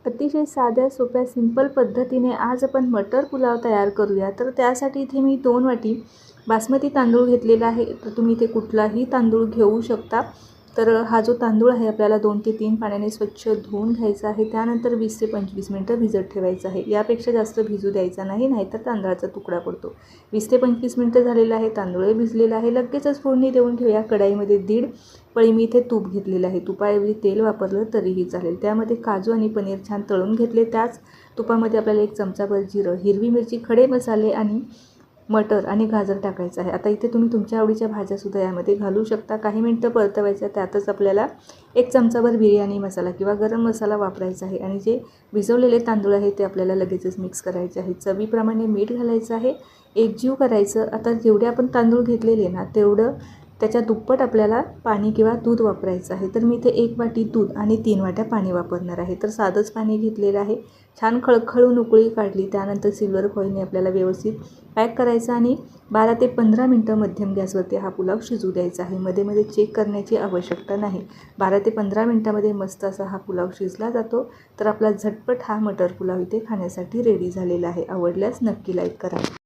अतिशय साध्या सोप्या सिंपल पद्धतीने आज आपण मटर पुलाव तयार करूया। तर त्यासाठी इथे मी 2 वाटी बासमती तांदूळ घेतलेला आहे। तर तुम्ही इथे कुठलाही तांदूळ घेऊ शकता। तर हा जो तांदूळ आहे आपल्याला 2 ते 3 पाण्याने स्वच्छ धुवून घ्यायचा आहे। त्यानंतर 20 ते 25 मिनिटं भिजत ठेवायचं आहे। यापेक्षा जास्त भिजू द्यायचा नाही, नाहीतर तांदळाचा तुकडा पडतो। 20 ते 25 मिनिटं झालेलं आहे, तांदूळ भिजलेला आहे। लगेचच फोडणी देऊन घेऊया। कढईमध्ये 1.5 पळी मी इथे तूप घेतलेलं आहे। तुपाऐवजी तेल वापरलं तरीही चालेल। त्यामध्ये काजू आणि पनीर छान तळून घेतले। त्याच तुपामध्ये आपल्याला 1 चमचाभर जिरं, हिरवी मिरची, खडे मसाले आणि मटर आणि गाजर टाकायचं आहे। आता इथे तुम्ही तुमच्या आवडीच्या भाज्यासुद्धा यामध्ये घालू शकता। काही मिनिटं परतवायच्या। त्यातच आपल्याला 1 चमचाभर बिर्याणी मसाला किंवा गरम मसाला वापरायचा आहे आणि जे भिजवलेले तांदूळ आहे ते आपल्याला लगेचच मिक्स करायचे आहे। चवीप्रमाणे मीठ घालायचं आहे, एकजीव करायचं। आता जेवढे आपण तांदूळ घेतलेले ना तेवढं त्याच्या दुप्पट आपल्याला पाणी किंवा दूध वापरायचं आहे। तर मी इथे 1 वाटी दूध आणि 3 वाट्या पाणी वापरणार आहे। तर साधंच पाणी घेतलेलं आहे। छान खळखळून उकळी काढली। त्यानंतर सिल्वर फॉईलने आपल्याला व्यवस्थित पॅक करायचं आणि 12 ते 15 मिनिटं मध्यम गॅसवरती हा पुलाव शिजू द्यायचा आहे। मध्ये मध्ये चेक करण्याची आवश्यकता नाही। 12 ते 15 मिनिटांमध्ये मस्त असा हा पुलाव शिजला जातो। तर आपला झटपट हा मटर पुलाव इथे खाण्यासाठी रेडी झालेला आहे। आवडल्यास नक्की लाईक करा।